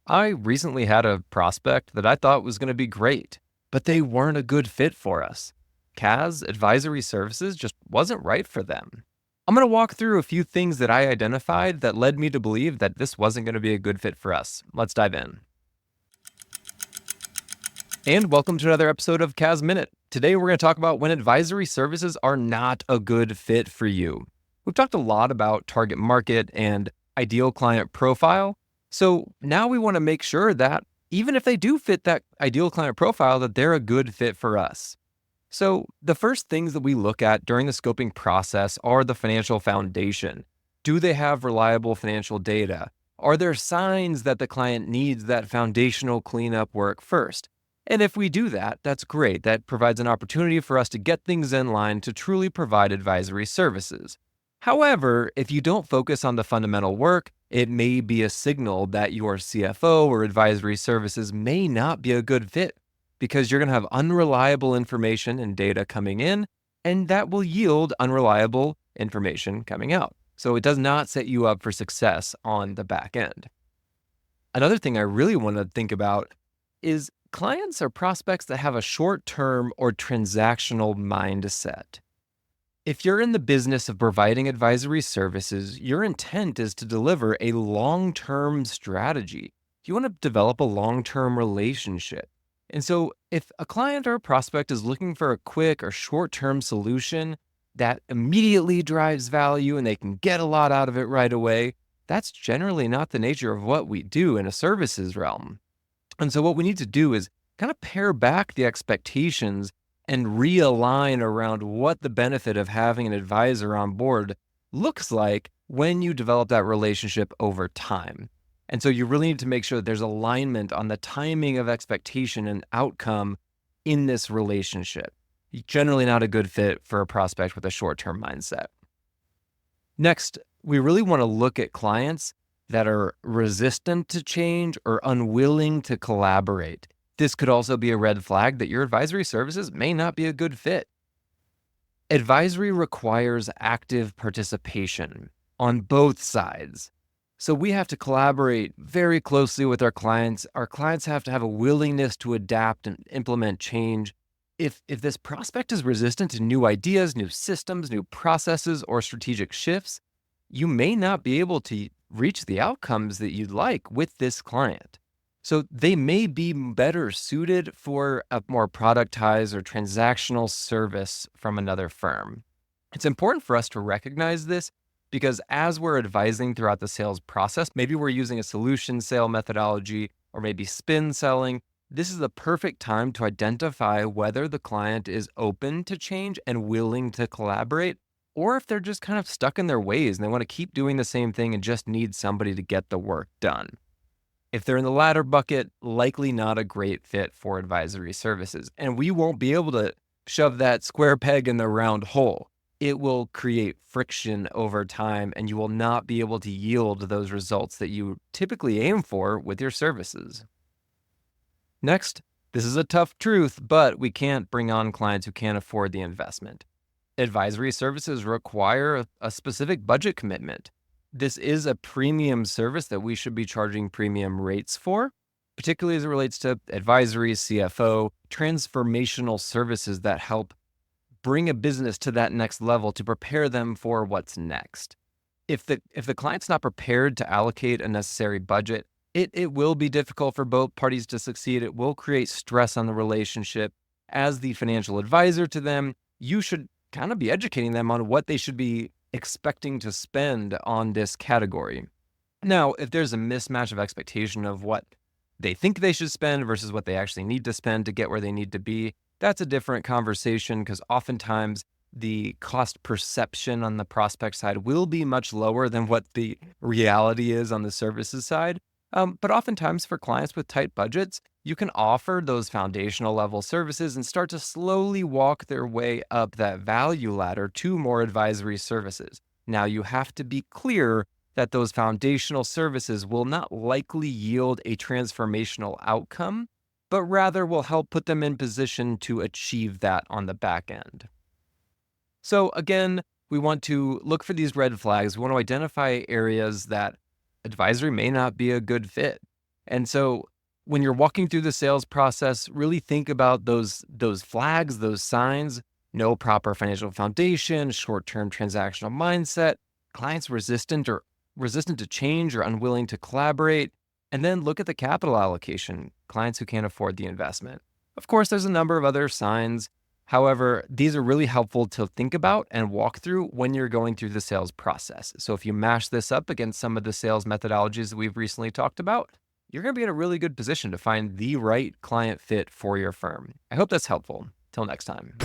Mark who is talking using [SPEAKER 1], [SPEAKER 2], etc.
[SPEAKER 1] I recently had a prospect that I thought was going to be great, but they weren't a good fit for us. CAS advisory services just wasn't right for them. I'm going to walk through a few things that I identified that led me to believe that this wasn't going to be a good fit for us. Let's dive in. And welcome to another episode of CAS Minute. Today we're going to talk about when advisory services are not a good fit for you. We've talked a lot about target market and ideal client profile. So now we want to make sure that even if they do fit that ideal client profile, that they're a good fit for us. So the first things that we look at during the scoping process are the financial foundation. Do they have reliable financial data? Are there signs that the client needs that foundational cleanup work first? And if we do that, that's great. That provides an opportunity for us to get things in line to truly provide advisory services. However, if you don't focus on the fundamental work, it may be a signal that your CFO or advisory services may not be a good fit because you're going to have unreliable information and data coming in, and that will yield unreliable information coming out. So it does not set you up for success on the back end. Another thing I really want to think about is clients or prospects that have a short-term or transactional mindset. If you're in the business of providing advisory services, your intent is to deliver a long-term strategy. You want to develop a long-term relationship. And so if a client or a prospect is looking for a quick or short-term solution that immediately drives value and they can get a lot out of it right away, that's generally not the nature of what we do in a services realm. And so what we need to do is kind of pare back the expectations and realign around what the benefit of having an advisor on board looks like when you develop that relationship over time. And so you really need to make sure that there's alignment on the timing of expectation and outcome in this relationship. Generally not a good fit for a prospect with a short-term mindset. Next, we really want to look at clients that are resistant to change or unwilling to collaborate. This could also be a red flag that your advisory services may not be a good fit. Advisory requires active participation on both sides. So we have to collaborate very closely with our clients. Our clients have to have a willingness to adapt and implement change. If this prospect is resistant to new ideas, new systems, new processes, or strategic shifts, you may not be able to reach the outcomes that you'd like with this client. So they may be better suited for a more productized or transactional service from another firm. It's important for us to recognize this because as we're advising throughout the sales process, maybe we're using a solution sale methodology or maybe spin selling. This is the perfect time to identify whether the client is open to change and willing to collaborate, or if they're just kind of stuck in their ways and they want to keep doing the same thing and just need somebody to get the work done. If they're in the latter bucket, likely not a great fit for advisory services. And we won't be able to shove that square peg in the round hole. It will create friction over time, and you will not be able to yield those results that you typically aim for with your services. Next, this is a tough truth, but we can't bring on clients who can't afford the investment. Advisory services require a specific budget commitment. This is a premium service that we should be charging premium rates for, particularly as it relates to advisory, CFO, transformational services that help bring a business to that next level to prepare them for what's next. If the client's not prepared to allocate a necessary budget, it will be difficult for both parties to succeed. It will create stress on the relationship. As the financial advisor to them, you should kind of be educating them on what they should be expecting to spend on this category. Now, if there's a mismatch of expectation of what they think they should spend versus what they actually need to spend to get where they need to be, that's a different conversation because oftentimes the cost perception on the prospect side will be much lower than what the reality is on the services side. But oftentimes for clients with tight budgets, you can offer those foundational level services and start to slowly walk their way up that value ladder to more advisory services. Now, you have to be clear that those foundational services will not likely yield a transformational outcome, but rather will help put them in position to achieve that on the back end. So again, we want to look for these red flags. We want to identify areas that advisory may not be a good fit. And so when you're walking through the sales process, really think about those flags, those signs: no proper financial foundation, short-term transactional mindset, clients resistant to change or unwilling to collaborate. And then look at the capital allocation, clients who can't afford the investment. Of course, there's a number of other signs. However, these are really helpful to think about and walk through when you're going through the sales process. So if you mash this up against some of the sales methodologies that we've recently talked about, you're going to be in a really good position to find the right client fit for your firm. I hope that's helpful. Till next time.